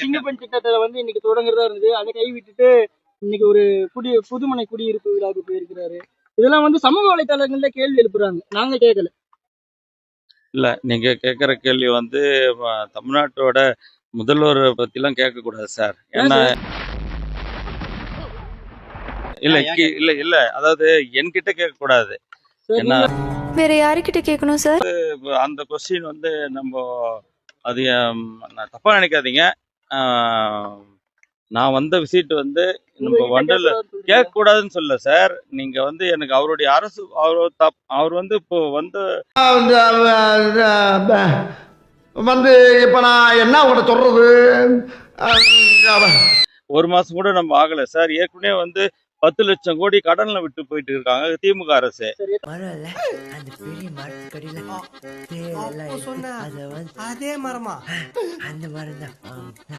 சிங்கப்பெண் திட்டத்தை வந்து இன்னைக்கு தொடங்குறதா இருந்தது. அதை கைவிட்டுட்டு இன்னைக்கு ஒரு புதுமனை குடியிருப்பு விழாவுக்கு போயிருக்கிறாரு. இதெல்லாம் வந்து சமூக வலைதளங்கள்ல கேள்வி எழுப்புறாங்க. நாங்க கேட்கல. இல்ல நீங்க கேட்குற கேள்வி வந்து தமிழ்நாட்டோட முதல்வர் பத்திலாம் கேட்கக்கூடாது சார். ஏன்னா இல்ல இல்ல இல்ல அதாவது என்கிட்ட கேட்கக்கூடாது. ஏன்னா வேற யாருக்கிட்ட கேட்கணும் சார்? அந்த கொஸ்டின் வந்து நம்ம அது தப்பா நினைக்காதீங்க. நான் வந்த விசிட் வந்து நம்ம வண்டர்ல கேட்கக்கூடாதுன்னு சொல்ல சார். நீங்க வந்து எனக்கு அவருடைய அரசு அவர் வந்து இப்போ வந்து வந்து இப்ப நான் என்ன உங்களை சொல்றது, ஒரு மாசம் கூட நம்ம ஆகல சார். ஏற்கனவே வந்து 10 லட்சம் கோடி கடன்ல விட்டு போயிட்டு இருக்காங்க திமுக அரசு. அதே மரமா அந்த மரம் தான்